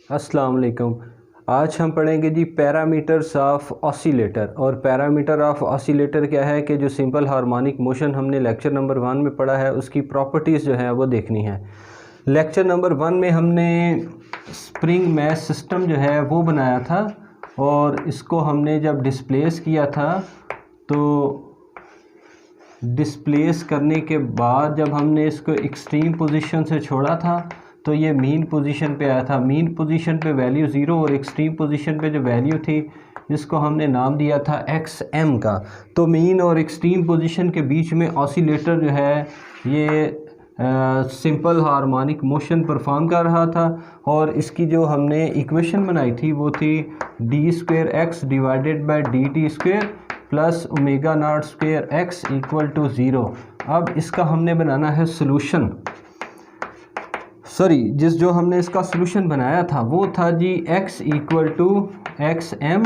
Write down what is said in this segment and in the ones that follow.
अस्सलाम वालेकुम। आज हम पढ़ेंगे जी पैरामीटर्स ऑफ ऑसिलेटर। और पैरामीटर ऑफ ऑसिलेटर क्या है कि जो सिंपल हार्मोनिक मोशन हमने लेक्चर नंबर 1 में पढ़ा है उसकी प्रॉपर्टीज़ जो है वो देखनी है। लेक्चर नंबर 1 में हमने स्प्रिंग मैस सिस्टम जो है वो बनाया था और इसको हमने जब डिस्प्लेस किया था तो डिस्प्लेस करने के बाद जब हमने इसको एक्सट्रीम पोजीशन से छोड़ा था तो ये मीन पोजीशन पे आया था। मीन पोजीशन पे वैल्यू 0 और एक्सट्रीम पोजीशन पे जो वैल्यू थी जिसको हमने नाम दिया था XM का। तो मीन और एक्सट्रीम पोजीशन के बीच में ऑसिलेटर जो है ये सिंपल हार्मोनिक मोशन परफॉर्म कर रहा था और इसकी जो हमने इक्वेशन बनाई थी वो थी d2x divided by dt² plus omega naught square x equal to 0। अब इसका हमने बनाना है सोल्यूशन। जो हमने इसका सोल्यूशन बनाया था वो था जी x equal to XM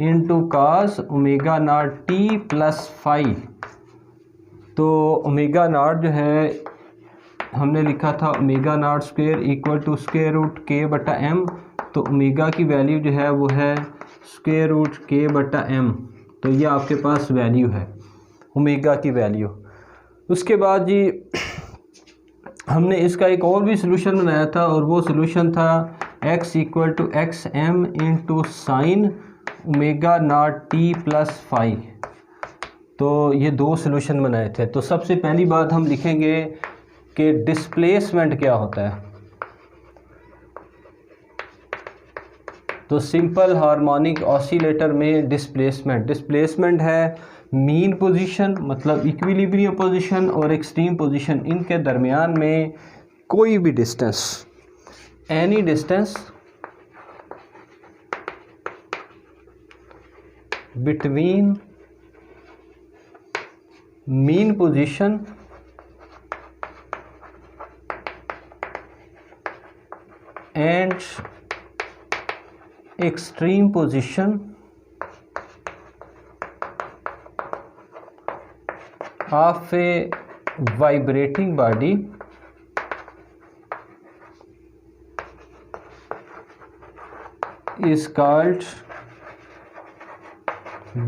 into cos omega naught t plus phi. तो ओमेगा नॉट जो है हमने लिखा था omega naught square equal to square root k बटा m। तो ओमेगा की वैल्यू जो है वो है स्क्वेयर रूट k बटा m। तो ये आपके पास वैल्यू है ओमेगा की वैल्यू। उसके बाद जी हमने इसका एक और भी सोल्यूशन बनाया था और वो सोल्यूशन था x equal to XM into sine omega naught t plus phi. तो ये दो सोल्यूशन बनाए थे। तो सबसे पहली बात हम लिखेंगे कि डिस्प्लेसमेंट क्या होता है। तो सिंपल हार्मोनिक ऑसिलेटर में डिस्प्लेसमेंट है मीन पोजीशन मतलब इक्विलिब्रियम पोजीशन और एक्सट्रीम पोजीशन, इनके दरमियान में कोई भी distance, any distance between mean position and extreme position of a vibrating body is called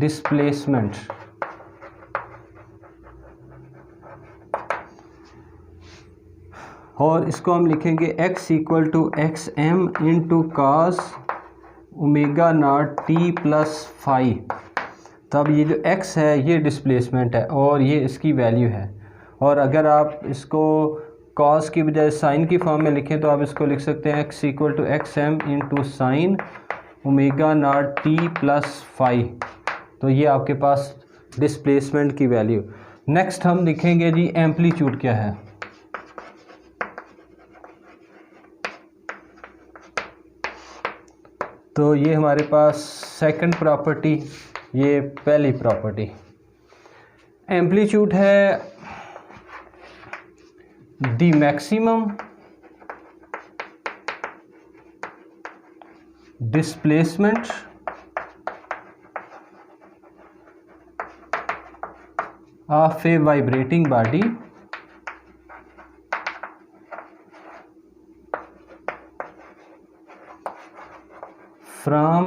displacement। और इसको हम लिखेंगे x equal to XM into cos omega naught t plus phi. तब ये जो x है ये डिस्प्लेसमेंट है और ये इसकी वैल्यू है। और अगर आप इसको cos की बजाय साइन की फॉर्म में लिखें तो आप इसको लिख सकते हैं x equal to XM into sine omega naught t plus phi. तो ये आपके पास डिस्प्लेसमेंट की वैल्यू। नेक्स्ट हम लिखेंगे जी एम्पलीट्यूड क्या है। तो ये हमारे पास सेकंड प्रॉपर्टी, ये पहली प्रॉपर्टी। एम्पलीट्यूड है the maximum displacement of A vibrating body from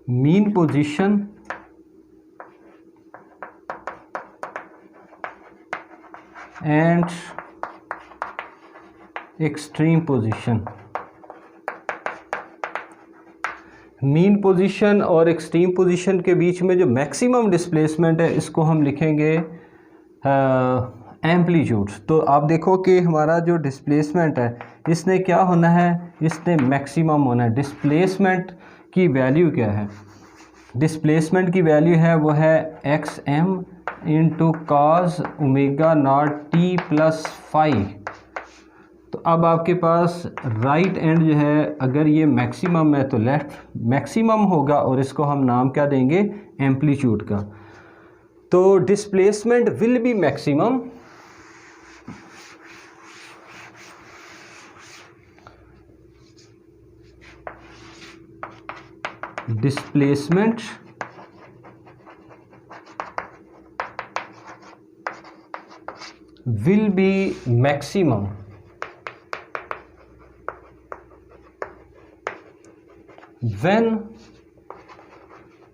mean position and extreme position। Mean position और एक्सट्रीम पोजीशन के बीच में जो मैक्सिमम डिस्प्लेसमेंट है इसको हम लिखेंगे एम्पलीट्यूड। तो आप देखो कि हमारा जो डिस्प्लेसमेंट है इसने क्या होना है, इसने मैक्सिमम होना है। डिस्प्लेसमेंट की वैल्यू क्या है, डिस्प्लेसमेंट की वैल्यू है वो है XM into cos omega naught t plus phi. तो अब आपके पास राइट एंड जो है अगर ये मैक्सिमम है तो लेफ्ट मैक्सिमम होगा और इसको हम नाम क्या देंगे, एम्पलीट्यूड का। तो displacement will be maximum displacement will be maximum when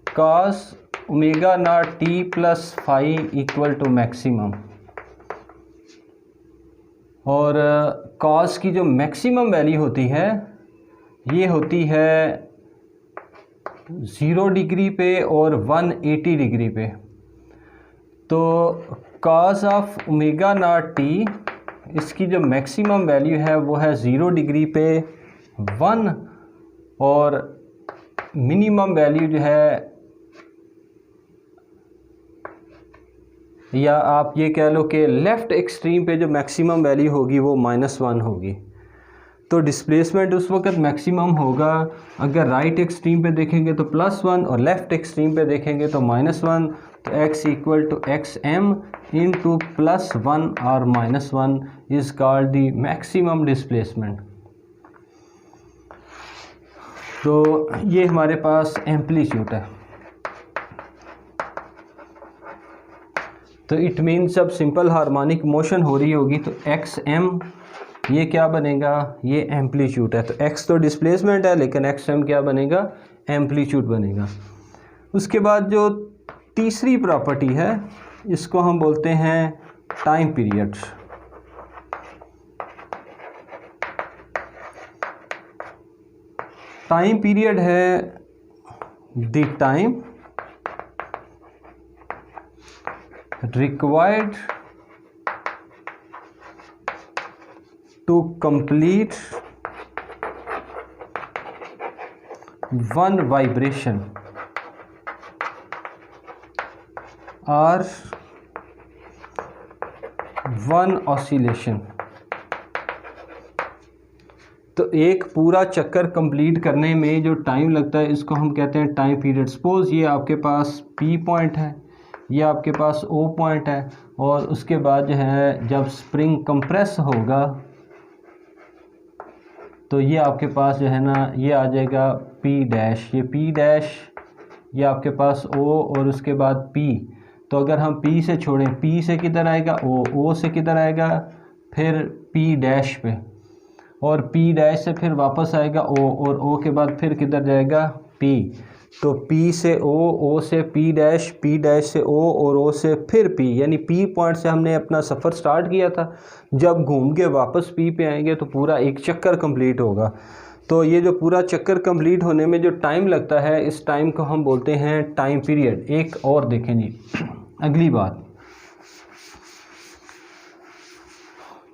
cos omega naught T plus phi equal to maximum. और cos की जो मैक्सिमम वैल्यू होती है ये होती है 0 डिग्री पे और 180 डिग्री पे। तो cos of omega naught T इसकी जो मैक्सिमम वैल्यू है वो है 0 डिग्री पे 1, और मिनिमम वैल्यू जो है, या आप ये कह लो कि लेफ़्ट एक्सट्रीम पे जो मैक्सिमम वैल्यू होगी वो -1 होगी। तो डिस्प्लेसमेंट उस वक्त मैक्सिमम होगा अगर राइट एक्सट्रीम पे देखेंगे तो +1 और लेफ़्ट एक्सट्रीम पे देखेंगे तो -1। तो x equal to xm into +1 और -1 is called the maximum displacement. तो ये हमारे पास एम्पलीट्यूड है। तो इट मीन्स जब सिंपल हार्मोनिक मोशन हो रही होगी तो xm ये क्या बनेगा, ये एम्पलीट्यूड है। तो x तो डिस्प्लेसमेंट है लेकिन xm क्या बनेगा, एम्पलीट्यूड बनेगा। उसके बाद जो तीसरी प्रॉपर्टी है इसको हम बोलते हैं टाइम पीरियड। टाइम पीरियड है the time required to complete one vibration or one oscillation। तो एक पूरा चक्कर कंप्लीट करने में जो टाइम लगता है इसको हम कहते हैं टाइम पीरियड। सपोज ये आपके पास P पॉइंट है, ये आपके पास O पॉइंट है, और उसके बाद जो है जब स्प्रिंग कंप्रेस होगा तो ये आपके पास जो है ना ये आ जाएगा P डैश, ये P डैश, ये आपके पास O और उसके बाद P। तो अगर हम P से छोड़ें, P से किधर आएगा O, O से किधर आएगा फिर P डैश पे, और P डैश से फिर वापस आएगा O, और O के बाद फिर किधर जाएगा P। तो P से O, O से P डैश, P डैश से O और O से फिर P, यानी P पॉइंट से हमने अपना सफ़र स्टार्ट किया था। जब घूम के वापस P पे आएंगे तो पूरा एक चक्कर कंप्लीट होगा। तो ये जो पूरा चक्कर कंप्लीट होने में जो टाइम लगता है इस टाइम को हम बोलते हैं टाइम पीरियड। एक और देखें जी, अगली बात,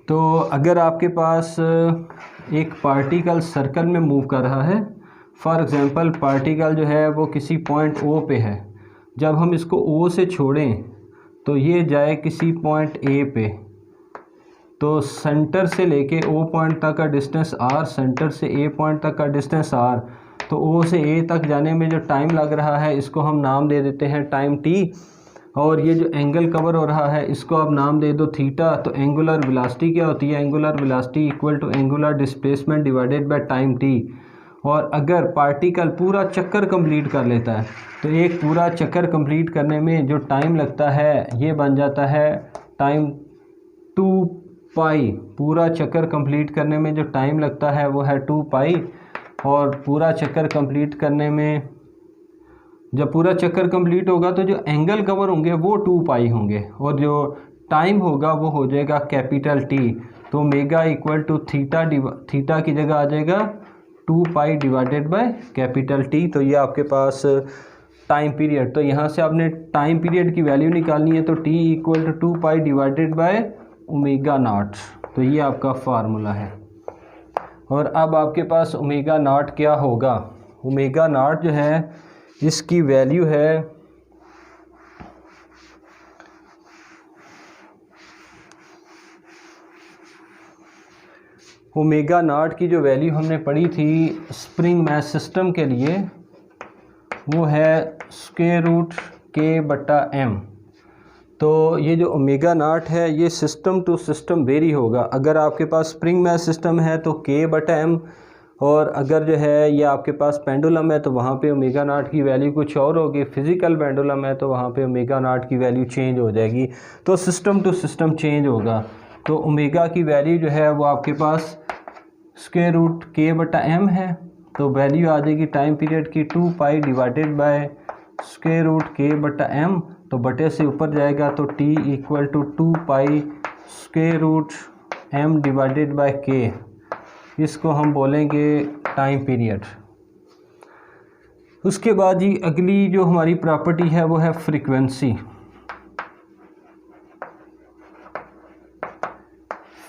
तो अगर आपके पास एक पार्टिकल सर्कल में मूव कर रहा है, फॉर एग्ज़ाम्पल पार्टिकल जो है वो किसी पॉइंट O पे है, जब हम इसको O से छोड़ें तो ये जाए किसी पॉइंट A पे, तो सेंटर से लेके O पॉइंट तक का डिस्टेंस R, सेंटर से A पॉइंट तक का डिस्टेंस R। तो O से A तक जाने में जो टाइम लग रहा है इसको हम नाम दे देते हैं टाइम t, और ये जो एंगल कवर हो रहा है इसको आप नाम दे दो थीटा। तो एंगुलर वेलोसिटी क्या होती है, angular velocity equal to angular displacement divided by time t। और अगर पार्टिकल पूरा चक्कर कंप्लीट कर लेता है तो एक पूरा चक्कर कंप्लीट करने में जो टाइम लगता है ये बन जाता है टाइम 2 पाई। पूरा चक्कर कंप्लीट करने में जो टाइम लगता है वो है 2 पाई, और पूरा चक्कर कंप्लीट करने में जब पूरा चक्कर कंप्लीट होगा तो जो एंगल कवर होंगे वो 2 पाई होंगे, और जो टाइम होगा वो हो जाएगा कैपिटल T। तो ओमेगा इक्वल टू थीटा की जगह आ जाएगा 2 pi divided by capital T। तो ये आपके पास टाइम पीरियड। तो यहाँ से आपने टाइम पीरियड की वैल्यू निकालनी है, तो T equal to 2 pi divided by omega naught. तो ये आपका फार्मूला है। और अब आपके पास ओमेगा नॉट क्या होगा, ओमेगा नॉट जो है इसकी वैल्यू है ओमेगा नॉट की जो वैल्यू हमने पढ़ी थी स्प्रिंग मैस सिस्टम के लिए वो है √k/m। तो ये जो ओमेगा नॉट है ये सिस्टम टू सिस्टम वेरी होगा। अगर आपके पास स्प्रिंग मैस सिस्टम है तो k/m, और अगर जो है ये आपके पास पेंडुलम है तो वहाँ पे ओमेगा नॉट की वैल्यू कुछ और होगी। फिज़िकल पेंडुलम है तो वहाँ पे ओमेगा नॉट की वैल्यू चेंज हो जाएगी। तो सिस्टम टू सिस्टम चेंज होगा। तो ओमेगा की वैल्यू जो है वो आपके पास √k/m है, तो वैल्यू आ जाएगी टाइम पीरियड की 2 pi divided by square root k बटा एम, तो बटे से ऊपर जाएगा तो t equal to 2 pi square root m divided by k, इसको हम बोलेंगे टाइम पीरियड। उसके बाद जी अगली जो हमारी प्रॉपर्टी है वो है फ्रीक्वेंसी।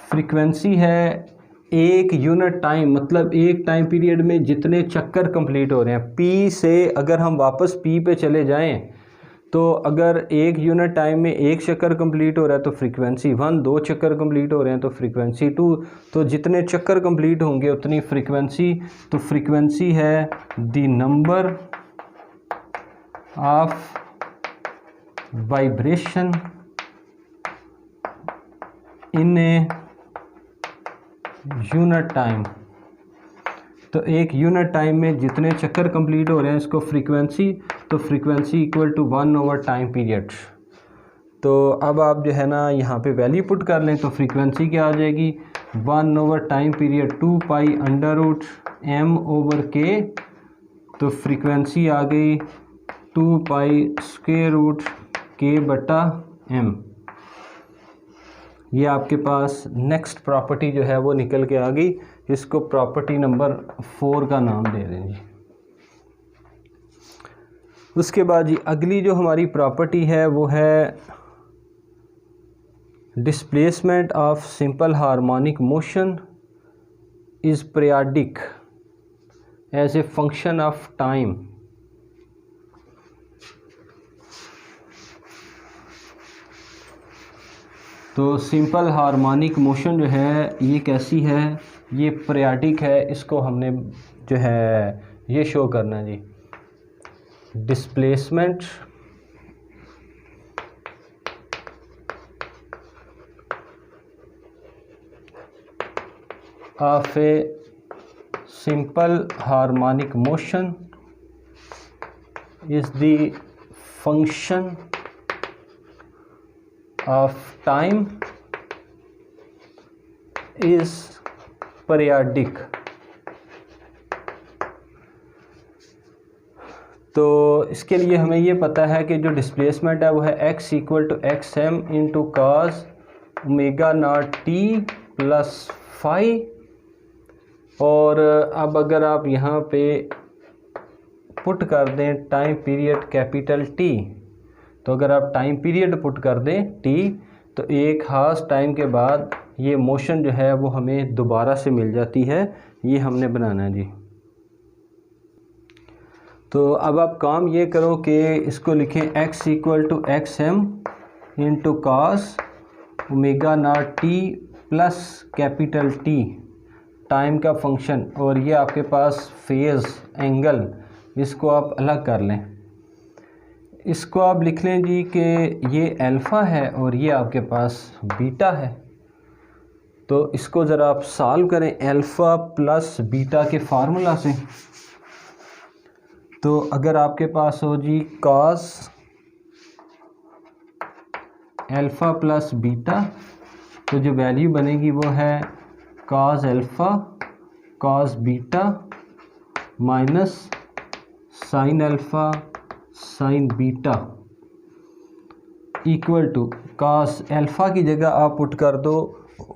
फ्रीक्वेंसी है एक यूनिट टाइम, मतलब एक टाइम पीरियड में जितने चक्कर कंप्लीट हो रहे हैं। पी से अगर हम वापस पी पे चले जाएं तो अगर एक यूनिट टाइम में एक चक्कर कंप्लीट हो रहा है तो फ्रीक्वेंसी 1, 2 चक्कर कंप्लीट हो रहे हैं तो फ्रीक्वेंसी 2, तो जितने चक्कर कंप्लीट होंगे उतनी फ्रीक्वेंसी। तो फ्रीक्वेंसी है the number of vibration in a unit time. तो एक यूनिट टाइम में जितने चक्कर कंप्लीट हो रहे हैं इसको फ्रीक्वेंसी, तो frequency equal to 1 over time period. तो अब आप जो है ना यहाँ पे वैल्यू पुट कर लें तो फ्रीक्वेंसी क्या आ जाएगी 1 over time period 2 pi under root m over k, तो फ्रीक्वेंसी आ गई 2 पाई स्क्वायर रूट के बटा एम। ये आपके पास नेक्स्ट प्रॉपर्टी जो है वो निकल के आ गई, इसको प्रॉपर्टी नंबर 4 का नाम दे दें जी। उसके बाद जी अगली जो हमारी प्रॉपर्टी है वो है displacement of simple harmonic motion is periodic as a function of time. तो सिंपल हार्मोनिक मोशन जो है ये कैसी है, ये पीरियाडिक है, इसको हमने जो है ये शो करना है जी। Displacement of a simple harmonic motion is the function of time is periodic। तो इसके लिए हमें ये पता है कि जो डिस्प्लेसमेंट है वो है x equal to x M into cos omega naught T plus phi. और अब अगर आप यहाँ पे पुट कर दें टाइम पीरियड कैपिटल टी, तो अगर आप टाइम पीरियड पुट कर दें t, तो एक खास टाइम के बाद ये मोशन जो है वो हमें दोबारा से मिल जाती है। ये हमने बनाना है जी। तो अब आप काम ये करो कि इसको लिखें x equal to x M into cos omega naught T plus capital T, time का फंक्शन, और ये आपके पास फेज़ एंगल, इसको आप अलग कर लें। इसको आप लिख लें जी कि ये अल्फ़ा है और ये आपके पास बीटा है। तो इसको ज़रा आप सॉल्व करें अल्फ़ा प्लस बीटा के फार्मूला से। तो अगर आपके पास हो जी कॉस अल्फ़ा प्लस बीटा, तो जो वैल्यू बनेगी वो है cos alpha cos beta minus sine alpha sine beta equal to cos alpha की जगह आप पुट कर दो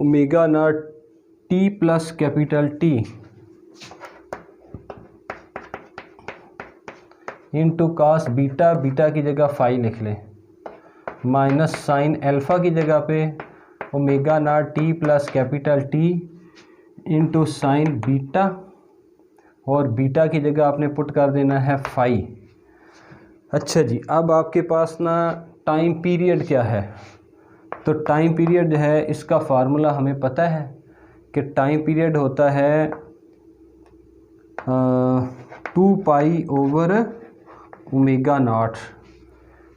omega naught T plus capital T into cos beta, beta की जगह फाई लिख लें, माइनस साइन अल्फ़ा की जगह पे omega naught T plus capital T into sine beta, और बीटा की जगह आपने पुट कर देना है फाई। अच्छा जी, अब आपके पास ना टाइम पीरियड क्या है, तो टाइम पीरियड जो है इसका फार्मूला हमें पता है कि टाइम पीरियड होता है 2 पाई ओवर ओमेगा नॉट।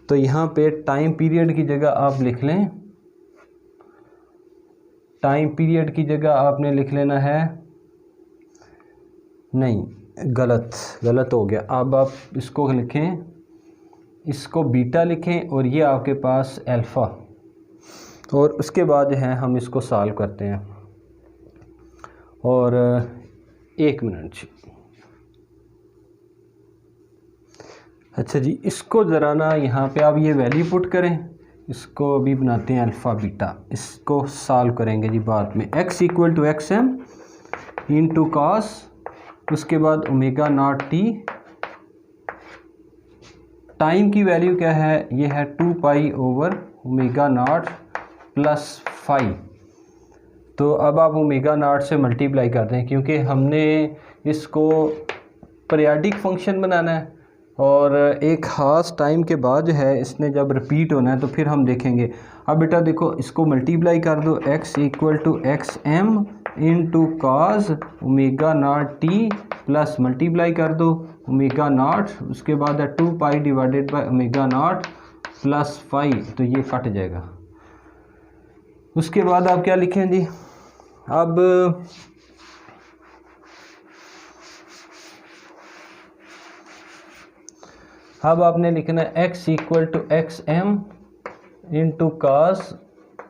तो यहाँ पे टाइम पीरियड की जगह आप लिख लें, टाइम पीरियड की जगह आपने लिख लेना है, नहीं गलत हो गया। अब आप इसको लिखें, इसको बीटा लिखें और ये आपके पास अल्फ़ा, और उसके बाद जो है हम इसको सॉल्व करते हैं। और 1 मिनट अच्छा जी, इसको ज़रा ना यहाँ पे आप ये वैल्यू पुट करें, इसको अभी बनाते हैं अल्फ़ा बीटा, इसको सॉल्व करेंगे जी बाद में। x equal to x M into cos, उसके बाद ओमेगा नॉट टी, टाइम की वैल्यू क्या है, ये है 2 pi over omega naught plus 5। तो अब आप ओमेगा नॉट से मल्टीप्लाई कर दें, क्योंकि हमने इसको पीरियाडिक फंक्शन बनाना है और एक ख़ास टाइम के बाद जो है इसने जब रिपीट होना है तो फिर हम देखेंगे। अब बेटा देखो, इसको मल्टीप्लाई कर दो, x equal to x M into cos omega naught T plus multiply कर दो ओमेगा नॉट, उसके बाद है 2 pi divided by omega naught plus 5, तो ये कट जाएगा। उसके बाद आप क्या लिखें जी, अब आपने लिखना है x equal to x M into cos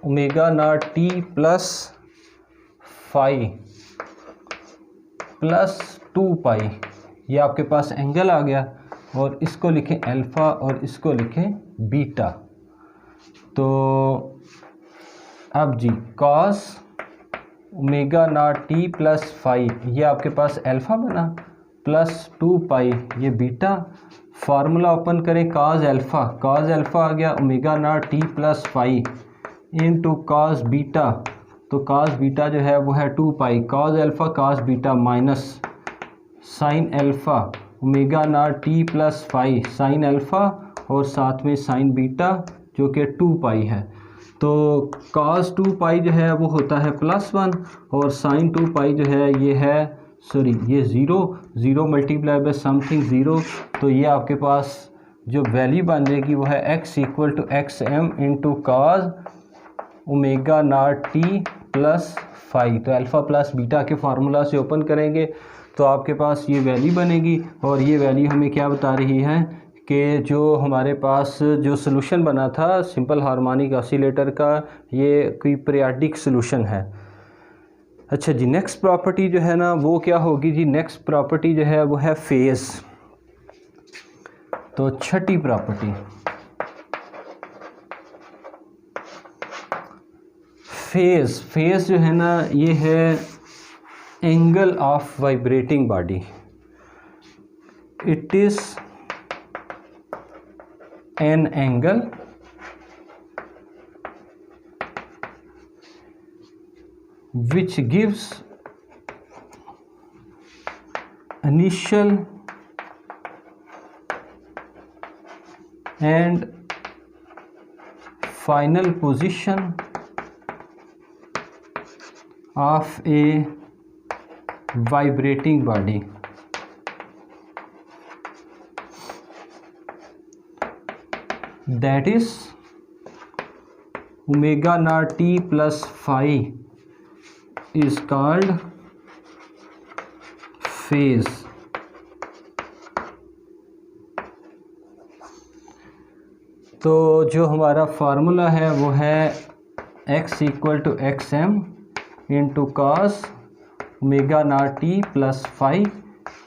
omega naught T plus 5 plus 2 pi, ये आपके पास एंगल आ गया, और इसको लिखें अल्फ़ा और इसको लिखें बीटा। तो अब जी cos omega naught T plus 5, ये आपके पास अल्फ़ा बना, प्लस 2 पाई ये बीटा। फार्मूला ओपन करें, काज अल्फ़ा आ गया omega naught T plus 5 into cos beta, तो काज बीटा जो है वो है 2 pi, cos alpha cos beta minus sine alpha omega naught T plus 5 sine alpha और साथ में साइन बीटा जो कि 2 पाई है। तो काज 2 पाई जो है वो होता है +1 और साइन 2 पाई जो है ये है ये 0 मल्टीप्लाई बाय समथिंग 0, तो ये आपके पास जो वैल्यू बन जाएगी वो है x equal to x M into cos omega naught T plus 5। तो अल्फ़ा प्लस बीटा के फार्मूला से ओपन करेंगे तो आपके पास ये वैल्यू बनेगी, और ये वैल्यू हमें क्या बता रही है कि जो हमारे पास जो सलूशन बना था सिंपल हार्मोनिक ऑसिलेटर का, ये कोई पीरियाडिक सलूशन है। अच्छा जी, नेक्स्ट प्रॉपर्टी जो है ना वो क्या होगी जी, नेक्स्ट प्रॉपर्टी जो है वो है फेज़। तो छठी प्रॉपर्टी फेज़ जो है ना ये है angle of vibrating body. It is an angle which gives initial and final position of a vibrating body. That is omega naught t plus phi is called phase। तो जो हमारा formula है वो है x equal to x M into cos omega naught T plus 5।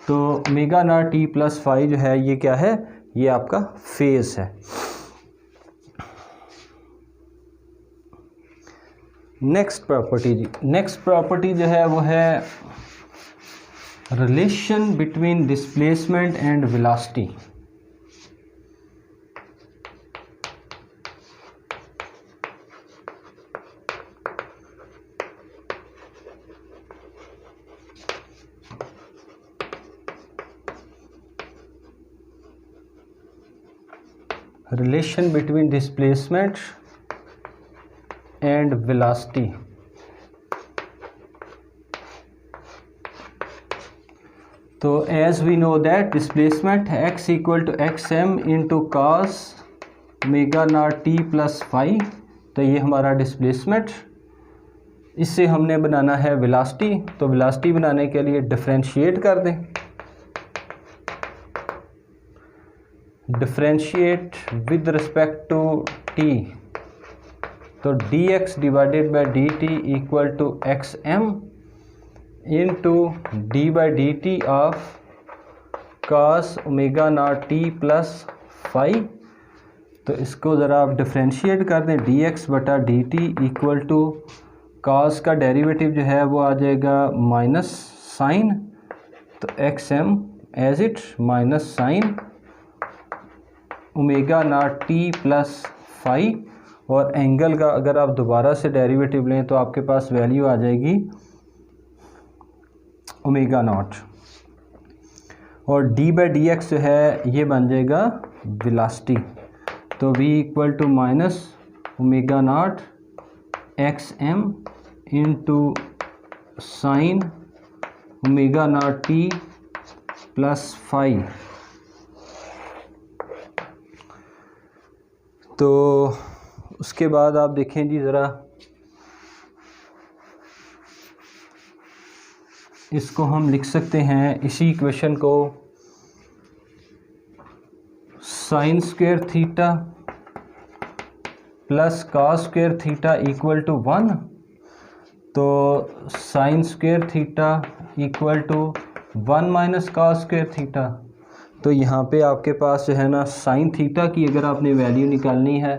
तो omega naught T plus 5 जो है ये क्या है, ये आपका फेज है। नेक्स्ट प्रॉपर्टी जो है वो है relation between displacement and velocity. Relation between displacement and velocity। तो as we know that displacement x equal to x M into cos omega naught T plus 5, तो ये हमारा डिस्प्लेसमेंट। इससे हमने बनाना है वेलोसिटी, तो वेलोसिटी बनाने के लिए डिफरेंशिएट कर दें, differentiate with respect to t, तो dx divided by dt equal to x M into D by D T of cos omega naught T plus phi. तो इसको ज़रा आप डिफ्रेंशिएट कर दें, डी एक्स बटा d T equal to cos का derivative जो है वो आ जाएगा माइनस साइन, तो x m as it minus sine omega naught T plus phi. और एंगल का अगर आप दोबारा से डेरिवेटिव लें तो आपके पास वैल्यू आ जाएगी ओमेगा नॉट, और d बाई डी एक्स जो है ये बन जाएगा वेलोसिटी। तो v equal to minus omega naught x M into sine omega naught T plus phi. तो उसके बाद आप देखें जी ज़रा, इसको हम लिख सकते हैं इसी इक्वेशन को sine square theta plus cos square theta equal to 1। तो sine square theta equal to 1 minus cos square theta. तो यहाँ पे आपके पास जो है ना साइन थीटा की अगर आपने वैल्यू निकालनी है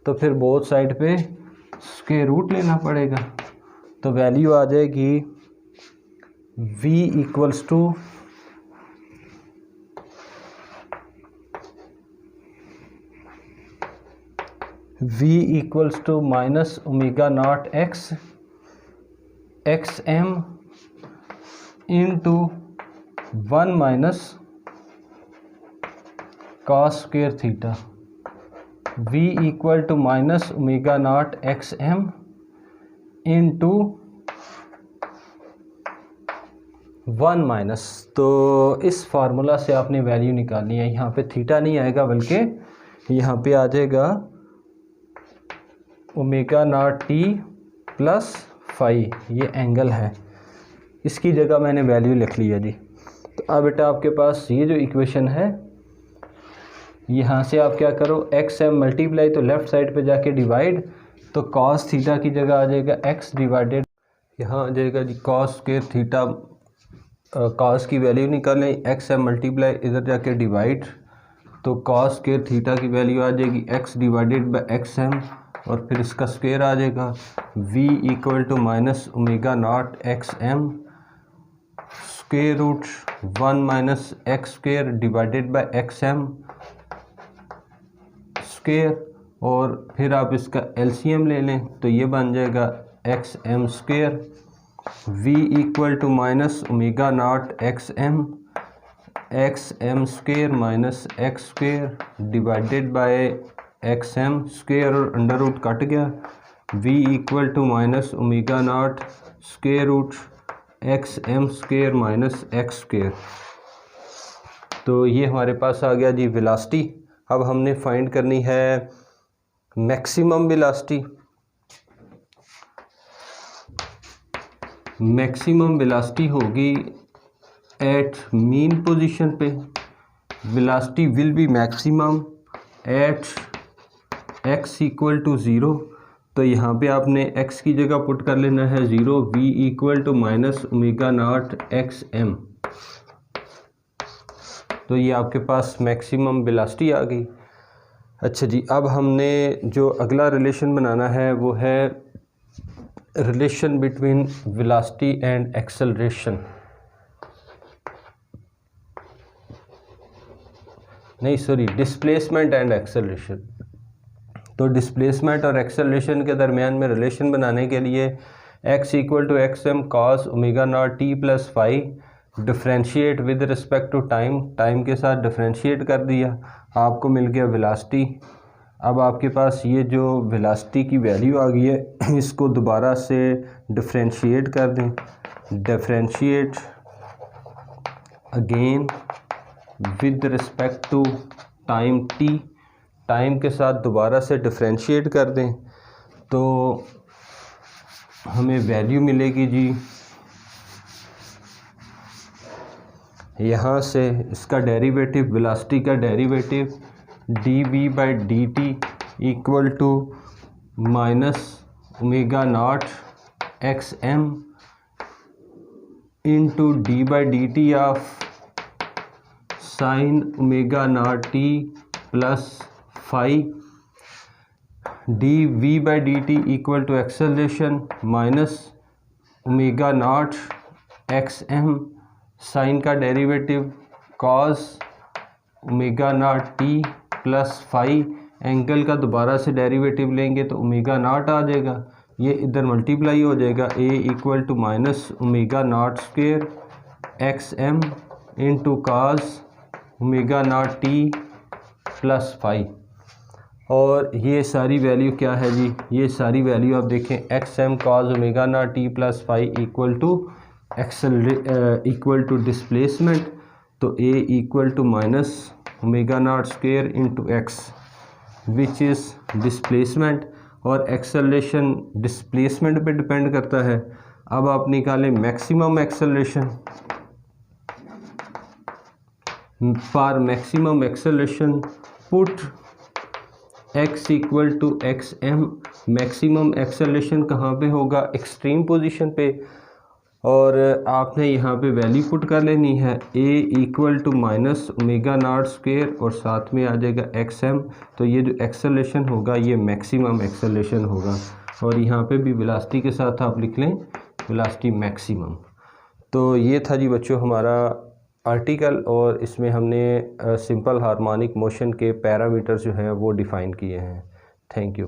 तो फिर बोथ साइड पे स्क्वायर रूट लेना पड़ेगा। तो वैल्यू आ जाएगी v equals to minus omega naught x x M into 1 minus cos square theta. v equal to minus omega naught x M into 1 minus. तो इस फार्मूला से आपने वैल्यू निकालनी है। यहाँ पे थीटा नहीं आएगा बल्कि यहाँ पे आ जाएगा omega naught T plus phi, ये एंगल है, इसकी जगह मैंने वैल्यू लिख लिया जी। तो अब बेटा आपके पास ये जो इक्वेशन है, यहाँ से आप क्या करो, एक्स एम मल्टीप्लाई, तो लेफ़्ट साइड पे जाके डिवाइड, तो कॉस थीटा की जगह आ जाएगा एक्स डिवाइडेड, यहाँ आ जाएगा जी कॉस स्क्वायर थीटा, कॉस की वैल्यू निकालें, एक्स एम मल्टीप्लाई इधर जाके डिवाइड, तो कॉस स्क्वायर थीटा की वैल्यू आ जाएगी x divided by x m, और फिर इसका स्क्वायर आ जाएगा v equal to minus omega naught x m square root 1 minus x square divided by x m square, और फिर आप इसका एलसीएम ले लें तो ये बन जाएगा x m square v equal to minus omega naught x m square minus x square divided by x m square, और अंडर रूट कट गया, v equal to minus omega naught square root x m square minus x square. तो ये हमारे पास आ गया जी velocity. अब हमने find करनी है मैक्सिमम वेलोसिटी। मैक्सिमम वेलोसिटी होगी एट मीन पोजीशन पे, velocity will be maximum at x equal to 0। तो यहाँ पे आपने x की जगह पुट कर लेना है 0, v equal to minus omega naught x m. तो ये आपके पास मैक्सिमम वेलोसिटी आ गई। अच्छा जी, अब हमने जो अगला रिलेशन बनाना है वो है relation between velocity and acceleration. नहीं सॉरी, डिस्प्लेसमेंट एंड एक्सेलरेशन। तो डिस्प्लेसमेंट और एक्सेलरेशन के दरमियान में रिलेशन बनाने के लिए x equal to x m cos omega naught T plus phi, differentiate with respect to time, time के साथ डिफ्रेंशिएट कर दिया, आपको मिल गया वेलोसिटी। अब आपके पास ये जो वेलोसिटी की वैल्यू आ गई है, इसको दोबारा से डिफ्रेंशिएट कर दें, differentiate again with respect to time t, time के साथ दोबारा से डिफ्रेंशिएट कर दें, तो हमें वैल्यू मिलेगी जी यहाँ से इसका डेरिवेटिव, वेलोसिटी का derivative D V by D T equal to minus omega naught x M into D by D T of sine omega naught T plus phi D V by D T equal to acceleration minus omega naught x M sine का derivative cos omega naught T plus phi, angle का दोबारा से derivative लेंगे तो omega not आ जाएगा, ये इधर multiply हो जाएगा, A equal to minus omega naught square X M into cos omega naught T plus phi. और ये सारी वैल्यू क्या है जी, ये सारी वैल्यू आप देखें X M cos omega naught T plus phi equal to displacement, तो A equal to minus omega naught square into X which is displacement, और एक्सेलरेशन डिस्प्लेसमेंट पे डिपेंड करता है। अब आप निकालें maximum acceleration, for maximum acceleration put x equal to x M, maximum acceleration कहाँ पे होगा, एक्सट्रीम पोजीशन पे, और आपने यहाँ पे वैल्यू पुट कर लेनी है a equal to minus omega naught square और साथ में आ जाएगा एक्स एम, तो ये जो एक्सेलरेशन होगा ये मैक्सिमम एक्सेलरेशन होगा, और यहाँ पे भी वेलोसिटी के साथ आप लिख लें वेलोसिटी मैक्सिमम। तो ये था जी बच्चों हमारा आर्टिकल, और इसमें हमने सिंपल हार्मोनिक मोशन के पैरामीटर्स जो हैं वो डिफ़ाइन किए हैं। Thank you.